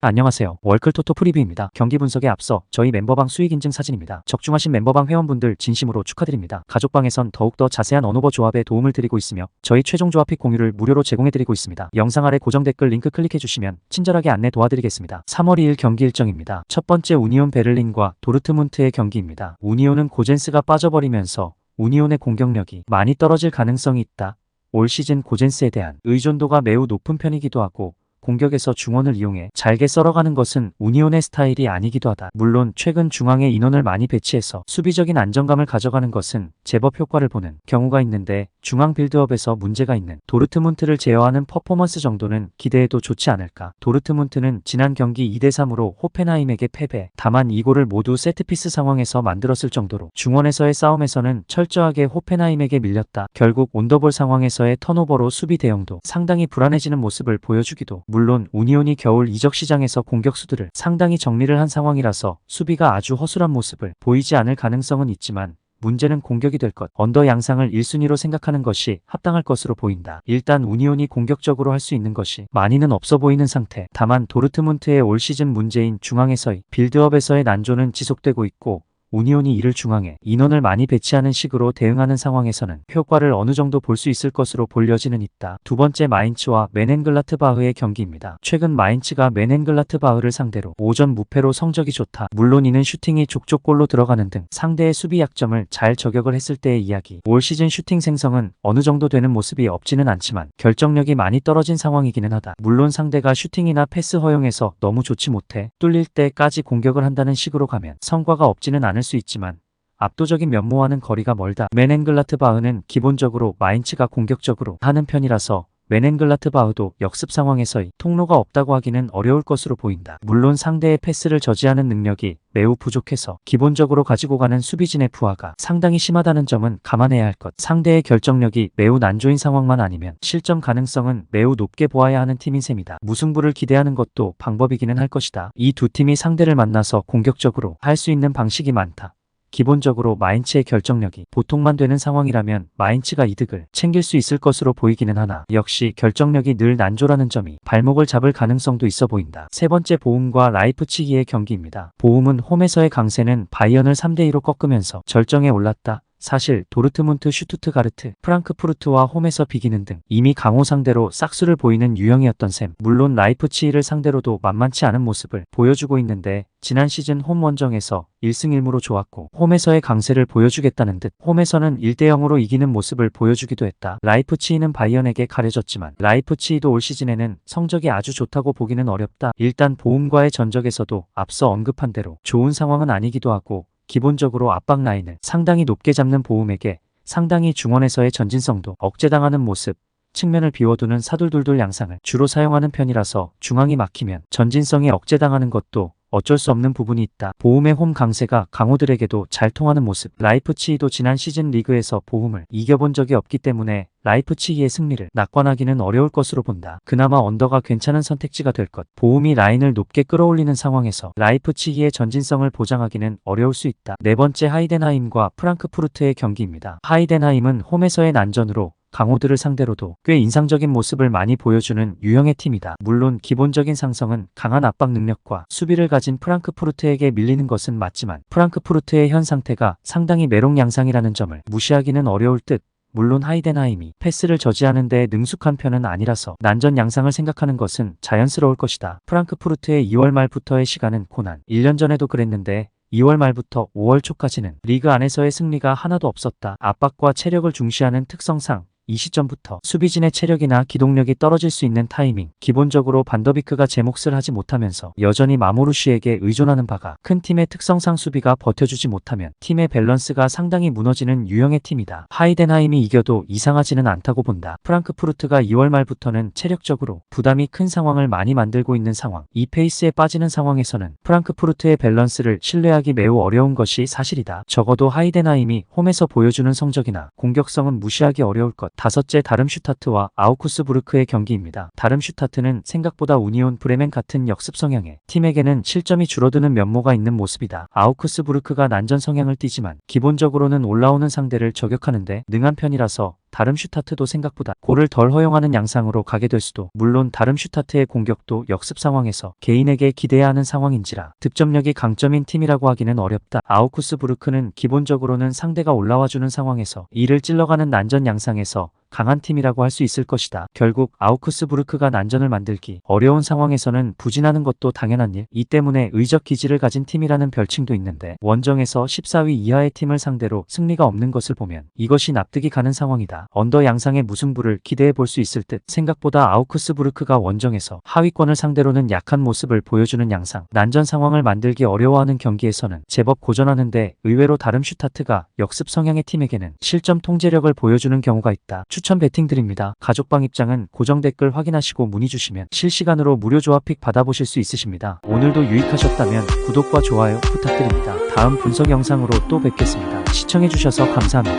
안녕하세요. 월클토토 프리뷰입니다. 경기 분석에 앞서 저희 멤버방 수익 인증 사진입니다. 적중하신 멤버방 회원분들 진심으로 축하드립니다. 가족방에선 더욱더 자세한 언오버 조합에 도움을 드리고 있으며 저희 최종 조합 픽 공유를 무료로 제공해드리고 있습니다. 영상 아래 고정 댓글 링크 클릭해주시면 친절하게 안내 도와드리겠습니다. 3월 2일 경기 일정입니다. 첫 번째 우니온 베를린과 도르트문트의 경기입니다. 우니온은 고젠스가 빠져버리면서 우니온의 공격력이 많이 떨어질 가능성이 있다. 올 시즌 고젠스에 대한 의존도가 매우 높은 편이기도 하고 공격에서 중원을 이용해 잘게 썰어가는 것은 우니온의 스타일이 아니기도 하다. 물론 최근 중앙에 인원을 많이 배치해서 수비적인 안정감을 가져가는 것은 제법 효과를 보는 경우가 있는데 중앙 빌드업에서 문제가 있는 도르트문트를 제어하는 퍼포먼스 정도는 기대해도 좋지 않을까. 도르트문트는 지난 경기 2대3으로 호펜하임에게 패배. 다만 이 골을 모두 세트피스 상황에서 만들었을 정도로 중원에서의 싸움에서는 철저하게 호펜하임에게 밀렸다. 결국 온더볼 상황에서의 턴오버로 수비 대응도 상당히 불안해지는 모습을 보여주기도. 물론 우니온이 겨울 이적 시장에서 공격수들을 상당히 정리를 한 상황이라서 수비가 아주 허술한 모습을 보이지 않을 가능성은 있지만 문제는 공격이 될 것. 언더 양상을 1순위로 생각하는 것이 합당할 것으로 보인다. 일단 우니온이 공격적으로 할 수 있는 것이 많이는 없어 보이는 상태. 다만 도르트문트의 올 시즌 문제인 중앙에서의 빌드업에서의 난조는 지속되고 있고 우니온이 이를 중앙에 인원을 많이 배치하는 식으로 대응하는 상황에서는 효과를 어느 정도 볼 수 있을 것으로 볼 여지는 있다. 두 번째 마인츠와 멘헨글라트바흐의 경기입니다. 최근 마인츠가 멘헨글라트바흐를 상대로 5전 무패로 성적이 좋다. 물론 이는 슈팅이 족족 골로 들어가는 등 상대의 수비 약점을 잘 저격을 했을 때의 이야기. 올 시즌 슈팅 생성은 어느 정도 되는 모습이 없지는 않지만 결정력이 많이 떨어진 상황이기는 하다. 물론 상대가 슈팅이나 패스 허용에서 너무 좋지 못해 뚫릴 때까지 공격을 한다는 식으로 가면 성과가 없지는 않을 수 있지만 압도적인 면모와는 거리가 멀다. 멘헨글라트바흐는 기본적으로 마인츠가 공격적으로 하는 편이라서 멘헨글라트바흐도 역습 상황에서의 통로가 없다고 하기는 어려울 것으로 보인다. 물론 상대의 패스를 저지하는 능력이 매우 부족해서 기본적으로 가지고 가는 수비진의 부하가 상당히 심하다는 점은 감안해야 할 것. 상대의 결정력이 매우 난조인 상황만 아니면 실점 가능성은 매우 높게 보아야 하는 팀인 셈이다. 무승부를 기대하는 것도 방법이기는 할 것이다. 이 두 팀이 상대를 만나서 공격적으로 할 수 있는 방식이 많다. 기본적으로 마인츠의 결정력이 보통만 되는 상황이라면 마인츠가 이득을 챙길 수 있을 것으로 보이기는 하나 역시 결정력이 늘 난조라는 점이 발목을 잡을 가능성도 있어 보인다. 세 번째 보움과 라이프치히의 경기입니다. 보움은 홈에서의 강세는 바이언을 3대2로 꺾으면서 절정에 올랐다. 사실 도르트문트, 슈투트가르트, 프랑크푸르트와 홈에서 비기는 등 이미 강호 상대로 싹수를 보이는 유형이었던 셈. 물론 라이프치히를 상대로도 만만치 않은 모습을 보여주고 있는데 지난 시즌 홈 원정에서 1승 1무로 좋았고 홈에서의 강세를 보여주겠다는 듯 홈에서는 1대0으로 이기는 모습을 보여주기도 했다. 라이프치히는 바이언에게 가려졌지만 라이프치히도 올 시즌에는 성적이 아주 좋다고 보기는 어렵다. 일단 보움과의 전적에서도 앞서 언급한 대로 좋은 상황은 아니기도 하고 기본적으로 압박 라인을 상당히 높게 잡는 보움에게 상당히 중원에서의 전진성도 억제당하는 모습, 측면을 비워두는 사돌돌돌 양상을 주로 사용하는 편이라서 중앙이 막히면 전진성이 억제당하는 것도 어쩔 수 없는 부분이 있다. 보움의 홈 강세가 강호들에게도 잘 통하는 모습. 라이프치히도 지난 시즌 리그에서 보움을 이겨본 적이 없기 때문에 라이프치히의 승리를 낙관하기는 어려울 것으로 본다. 그나마 언더가 괜찮은 선택지가 될 것. 보움이 라인을 높게 끌어올리는 상황에서 라이프치히의 전진성을 보장하기는 어려울 수 있다. 네 번째 하이덴하임과 프랑크푸르트의 경기입니다. 하이덴하임은 홈에서의 난전으로 강호들을 상대로도 꽤 인상적인 모습을 많이 보여주는 유형의 팀이다. 물론 기본적인 상성은 강한 압박 능력과 수비를 가진 프랑크푸르트에게 밀리는 것은 맞지만 프랑크푸르트의 현 상태가 상당히 메롱 양상이라는 점을 무시하기는 어려울 듯. 물론 하이덴하임이 패스를 저지하는 데 능숙한 편은 아니라서 난전 양상을 생각하는 것은 자연스러울 것이다. 프랑크푸르트의 2월 말부터의 시간은 고난. 1년 전에도 그랬는데 2월 말부터 5월 초까지는 리그 안에서의 승리가 하나도 없었다. 압박과 체력을 중시하는 특성상 이 시점부터 수비진의 체력이나 기동력이 떨어질 수 있는 타이밍. 기본적으로 반더비크가 제 몫을 하지 못하면서 여전히 마모루시에게 의존하는 바가 큰 팀의 특성상 수비가 버텨주지 못하면 팀의 밸런스가 상당히 무너지는 유형의 팀이다. 하이덴하임이 이겨도 이상하지는 않다고 본다. 프랑크푸르트가 2월 말부터는 체력적으로 부담이 큰 상황을 많이 만들고 있는 상황. 이 페이스에 빠지는 상황에서는 프랑크푸르트의 밸런스를 신뢰하기 매우 어려운 것이 사실이다. 적어도 하이덴하임이 홈에서 보여주는 성적이나 공격성은 무시하기 어려울 것. 다섯째 다름슈타트와 아우쿠스부르크의 경기입니다. 다름슈타트는 생각보다 우니온 브레멘 같은 역습 성향의 팀에게는 실점이 줄어드는 면모가 있는 모습이다. 아우쿠스부르크가 난전 성향을 띠지만 기본적으로는 올라오는 상대를 저격하는데 능한 편이라서 다름슈타트도 생각보다 골을 덜 허용하는 양상으로 가게 될 수도. 물론 다름슈타트의 공격도 역습 상황에서 개인에게 기대야 하는 상황인지라 득점력이 강점인 팀이라고 하기는 어렵다. 아우쿠스부르크는 기본적으로는 상대가 올라와주는 상황에서 이를 찔러가는 난전 양상에서 강한 팀이라고 할 수 있을 것이다. 결국 아우크스부르크가 난전을 만들기 어려운 상황에서는 부진하는 것도 당연한 일. 이 때문에 의적 기질을 가진 팀이라는 별칭도 있는데 원정에서 14위 이하의 팀을 상대로 승리가 없는 것을 보면 이것이 납득이 가는 상황이다. 언더 양상의 무승부를 기대해 볼 수 있을 듯. 생각보다 아우크스부르크가 원정에서 하위권을 상대로는 약한 모습을 보여주는 양상. 난전 상황을 만들기 어려워하는 경기에서는 제법 고전하는데 의외로 다름슈타트가 역습 성향의 팀에게는 실점 통제력을 보여주는 경우가 있다. 추천 배팅 드립니다. 가족방 입장은 고정 댓글 확인하시고 문의 주시면 실시간으로 무료 조합픽 받아보실 수 있으십니다. 오늘도 유익하셨다면 구독과 좋아요 부탁드립니다. 다음 분석 영상으로 또 뵙겠습니다. 시청해주셔서 감사합니다.